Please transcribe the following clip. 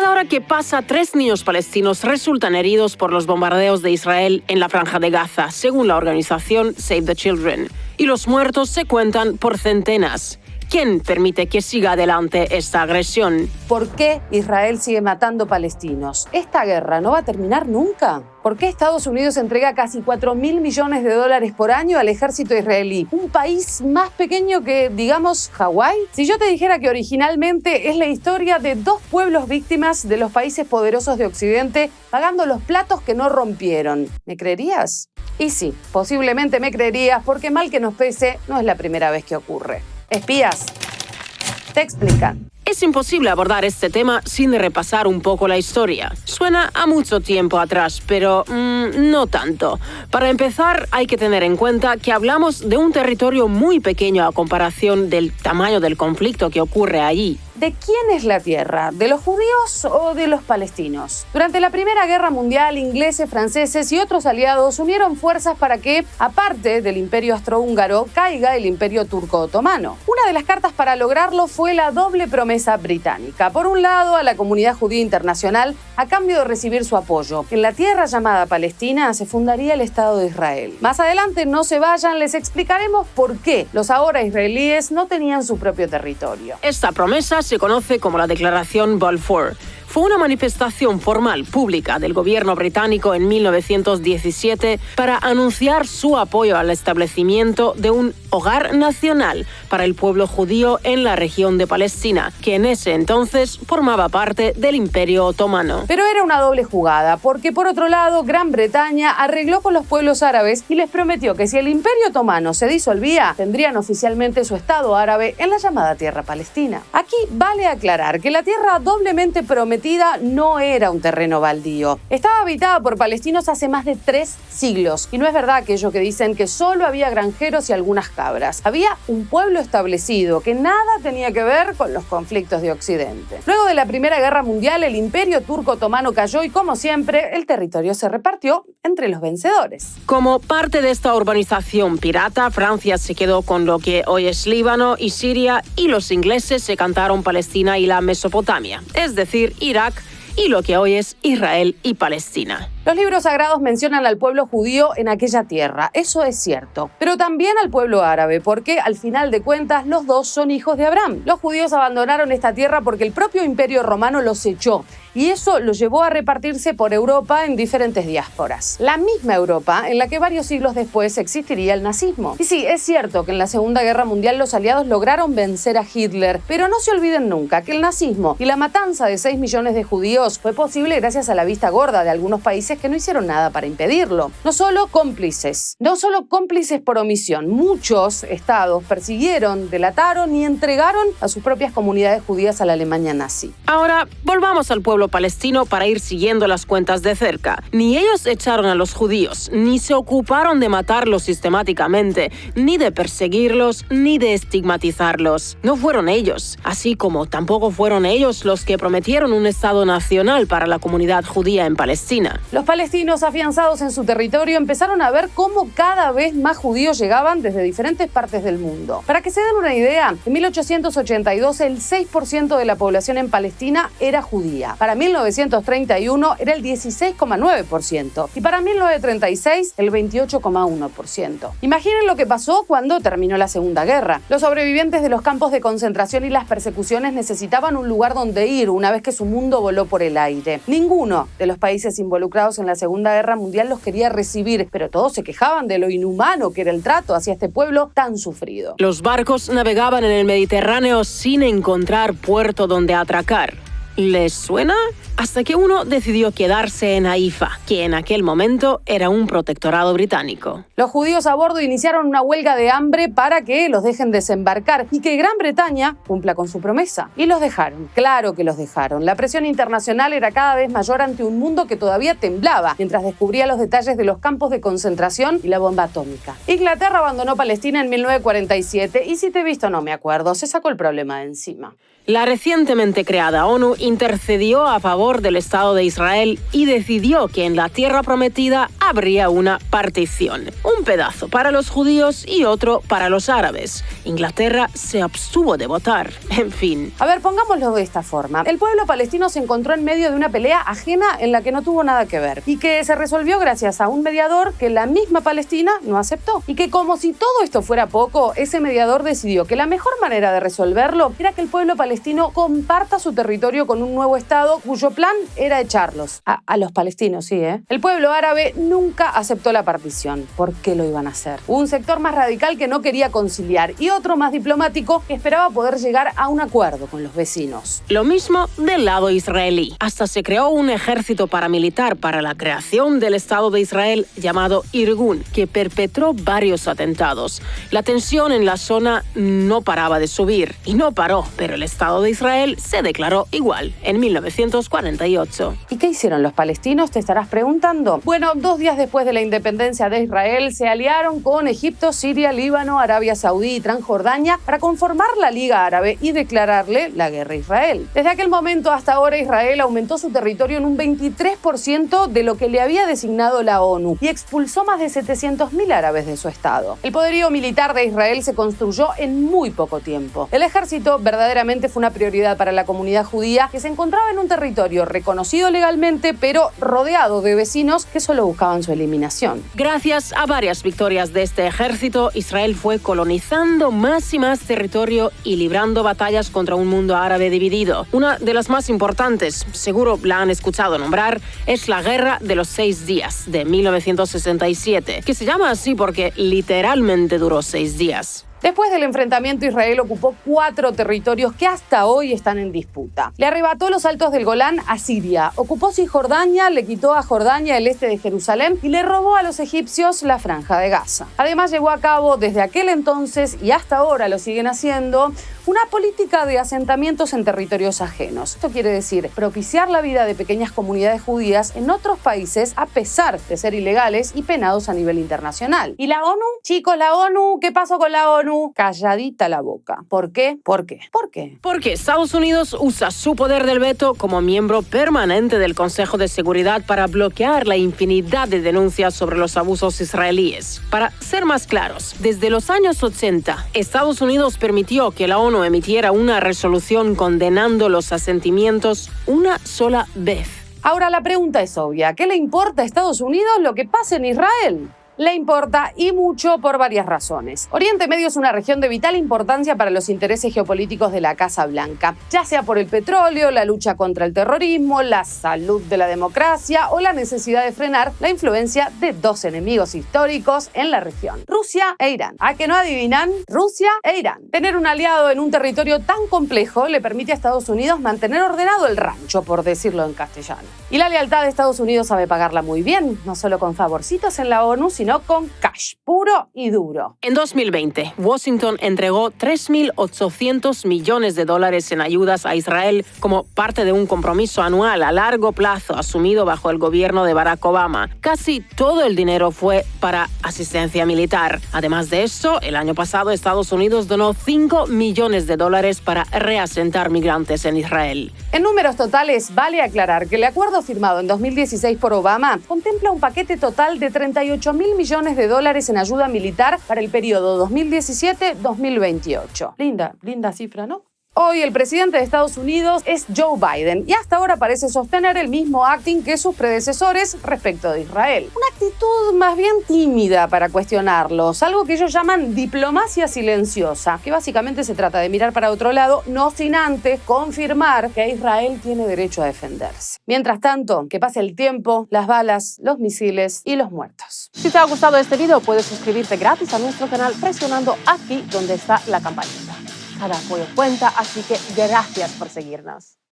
Cada hora que pasa, 3 niños palestinos resultan heridos por los bombardeos de Israel en la Franja de Gaza, según la organización Save the Children. Y los muertos se cuentan por centenas. ¿Quién permite que siga adelante esta agresión? ¿Por qué Israel sigue matando palestinos? ¿Esta guerra no va a terminar nunca? ¿Por qué Estados Unidos entrega casi $4.000 millones por año al ejército israelí? Un país más pequeño que, digamos, Hawái. Si yo te dijera que originalmente es la historia de 2 pueblos víctimas de los países poderosos de Occidente pagando los platos que no rompieron, ¿me creerías? Y sí, posiblemente me creerías porque mal que nos pese, no es la primera vez que ocurre. Espías, te explican. Es imposible abordar este tema sin repasar un poco la historia. Suena a mucho tiempo atrás, pero no tanto. Para empezar, hay que tener en cuenta que hablamos de un territorio muy pequeño a comparación del tamaño del conflicto que ocurre allí. ¿De quién es la tierra? ¿De los judíos o de los palestinos? Durante la Primera Guerra Mundial, ingleses, franceses y otros aliados unieron fuerzas para que, aparte del Imperio Austrohúngaro, caiga el Imperio Turco-Otomano. Una de las cartas para lograrlo fue la doble promesa británica. Por un lado, a la comunidad judía internacional, a cambio de recibir su apoyo. En la tierra llamada Palestina se fundaría el Estado de Israel. Más adelante, no se vayan, les explicaremos por qué los ahora israelíes no tenían su propio territorio. Esta promesa se conoce como la Declaración Balfour. Fue una manifestación formal pública del gobierno británico en 1917 para anunciar su apoyo al establecimiento de un hogar nacional para el pueblo judío en la región de Palestina, que en ese entonces formaba parte del Imperio Otomano. Pero era una doble jugada, porque por otro lado, Gran Bretaña arregló con los pueblos árabes y les prometió que si el Imperio Otomano se disolvía, tendrían oficialmente su Estado árabe en la llamada Tierra Palestina. Aquí vale aclarar que la tierra doblemente prometida no era un terreno baldío. Estaba habitada por palestinos hace más de 3 siglos. Y no es verdad aquello que dicen que solo había granjeros y algunas cabras. Había un pueblo establecido que nada tenía que ver con los conflictos de Occidente. Luego de la Primera Guerra Mundial, el Imperio Turco-Otomano cayó y, como siempre, el territorio se repartió entre los vencedores. Como parte de esta urbanización pirata, Francia se quedó con lo que hoy es Líbano y Siria, y los ingleses se cantaron Palestina y la Mesopotamia, es decir, Irak y lo que hoy es Israel y Palestina. Los libros sagrados mencionan al pueblo judío en aquella tierra, eso es cierto, pero también al pueblo árabe, porque al final de cuentas los dos son hijos de Abraham. Los judíos abandonaron esta tierra porque el propio Imperio Romano los echó, y eso los llevó a repartirse por Europa en diferentes diásporas. La misma Europa en la que varios siglos después existiría el nazismo. Y sí, es cierto que en la Segunda Guerra Mundial los aliados lograron vencer a Hitler, pero no se olviden nunca que el nazismo y la matanza de 6 millones de judíos fue posible gracias a la vista gorda de algunos países que no hicieron nada para impedirlo. No solo cómplices por omisión. Muchos estados persiguieron, delataron y entregaron a sus propias comunidades judías a la Alemania nazi. Ahora, volvamos al pueblo palestino para ir siguiendo las cuentas de cerca. Ni ellos echaron a los judíos, ni se ocuparon de matarlos sistemáticamente, ni de perseguirlos, ni de estigmatizarlos. No fueron ellos, así como tampoco fueron ellos los que prometieron un Estado nacional para la comunidad judía en Palestina. Los palestinos afianzados en su territorio empezaron a ver cómo cada vez más judíos llegaban desde diferentes partes del mundo. Para que se den una idea, en 1882 el 6% de la población en Palestina era judía. Para 1931 era el 16,9% y para 1936 el 28,1%. Imaginen lo que pasó cuando terminó la Segunda Guerra. Los sobrevivientes de los campos de concentración y las persecuciones necesitaban un lugar donde ir una vez que su mundo voló por el aire. Ninguno de los países involucrados en la Segunda Guerra Mundial los quería recibir, pero todos se quejaban de lo inhumano que era el trato hacia este pueblo tan sufrido. Los barcos navegaban en el Mediterráneo sin encontrar puerto donde atracar. ¿Les suena? Hasta que uno decidió quedarse en Haifa, que en aquel momento era un protectorado británico. Los judíos a bordo iniciaron una huelga de hambre para que los dejen desembarcar y que Gran Bretaña cumpla con su promesa. Y los dejaron, claro que los dejaron. La presión internacional era cada vez mayor ante un mundo que todavía temblaba mientras descubría los detalles de los campos de concentración y la bomba atómica. Inglaterra abandonó Palestina en 1947 y si te he visto no me acuerdo, se sacó el problema de encima. La recientemente creada ONU intercedió a favor del Estado de Israel y decidió que en la tierra prometida habría una partición. Un pedazo para los judíos y otro para los árabes. Inglaterra se abstuvo de votar. En fin. A ver, pongámoslo de esta forma. El pueblo palestino se encontró en medio de una pelea ajena en la que no tuvo nada que ver y que se resolvió gracias a un mediador que la misma Palestina no aceptó. Y que como si todo esto fuera poco, ese mediador decidió que la mejor manera de resolverlo era que el pueblo palestino comparta su territorio con un nuevo Estado cuyo plan era echarlos. A los palestinos, sí, ¿eh? El pueblo árabe nunca aceptó la partición. ¿Por qué lo iban a hacer? Un sector más radical que no quería conciliar y otro más diplomático que esperaba poder llegar a un acuerdo con los vecinos. Lo mismo del lado israelí. Hasta se creó un ejército paramilitar para la creación del Estado de Israel llamado Irgun, que perpetró varios atentados. La tensión en la zona no paraba de subir y no paró, pero el Estado de Israel se declaró igual en 1948. ¿Y qué hicieron los palestinos? Te estarás preguntando. Bueno, 2 días después de la independencia de Israel, se aliaron con Egipto, Siria, Líbano, Arabia Saudí y Transjordania para conformar la Liga Árabe y declararle la guerra a Israel. Desde aquel momento hasta ahora, Israel aumentó su territorio en un 23% de lo que le había designado la ONU y expulsó más de 700.000 árabes de su estado. El poderío militar de Israel se construyó en muy poco tiempo. El ejército verdaderamente fue una prioridad para la comunidad judía que se encontraba en un territorio reconocido legalmente, pero rodeado de vecinos que solo buscaban su eliminación. Gracias a varias victorias de este ejército, Israel fue colonizando más y más territorio y librando batallas contra un mundo árabe dividido. Una de las más importantes, seguro la han escuchado nombrar, es la Guerra de los 6 días de 1967, que se llama así porque literalmente duró 6 días. Después del enfrentamiento, Israel ocupó 4 territorios que hasta hoy están en disputa. Le arrebató los altos del Golán a Siria, ocupó Cisjordania, le quitó a Jordania el este de Jerusalén y le robó a los egipcios la Franja de Gaza. Además, llevó a cabo desde aquel entonces y hasta ahora lo siguen haciendo una política de asentamientos en territorios ajenos. Esto quiere decir propiciar la vida de pequeñas comunidades judías en otros países a pesar de ser ilegales y penados a nivel internacional. ¿Y la ONU? Chicos, la ONU, ¿qué pasó con la ONU? Calladita la boca. ¿Por qué? ¿Por qué? ¿Por qué? Porque Estados Unidos usa su poder del veto como miembro permanente del Consejo de Seguridad para bloquear la infinidad de denuncias sobre los abusos israelíes. Para ser más claros, desde los años 80, Estados Unidos permitió que la ONU emitiera una resolución condenando los asentimientos una sola vez. Ahora la pregunta es obvia. ¿Qué le importa a Estados Unidos lo que pase en Israel? Le importa y mucho por varias razones. Oriente Medio es una región de vital importancia para los intereses geopolíticos de la Casa Blanca, ya sea por el petróleo, la lucha contra el terrorismo, la salud de la democracia o la necesidad de frenar la influencia de 2 enemigos históricos en la región, Rusia e Irán. ¿A que no adivinan? Rusia e Irán. Tener un aliado en un territorio tan complejo le permite a Estados Unidos mantener ordenado el rancho, por decirlo en castellano. Y la lealtad de Estados Unidos sabe pagarla muy bien, no solo con favorcitos en la ONU, sino con cash, puro y duro. En 2020, Washington entregó $3.800 millones en ayudas a Israel como parte de un compromiso anual a largo plazo asumido bajo el gobierno de Barack Obama. Casi todo el dinero fue para asistencia militar. Además de esto, el año pasado Estados Unidos donó $5 millones para reasentar migrantes en Israel. En números totales, vale aclarar que el acuerdo firmado en 2016 por Obama contempla un paquete total de $38.000 millones en ayuda militar para el periodo 2017-2028. Linda cifra, ¿no? Hoy el presidente de Estados Unidos es Joe Biden y hasta ahora parece sostener el mismo acting que sus predecesores respecto de Israel. Una actitud más bien tímida para cuestionarlos, algo que ellos llaman diplomacia silenciosa, que básicamente se trata de mirar para otro lado, no sin antes confirmar que Israel tiene derecho a defenderse. Mientras tanto, que pase el tiempo, las balas, los misiles y los muertos. Si te ha gustado este video, puedes suscribirte gratis a nuestro canal presionando aquí donde está la campanita. Cada apoyo cuenta, así que gracias por seguirnos.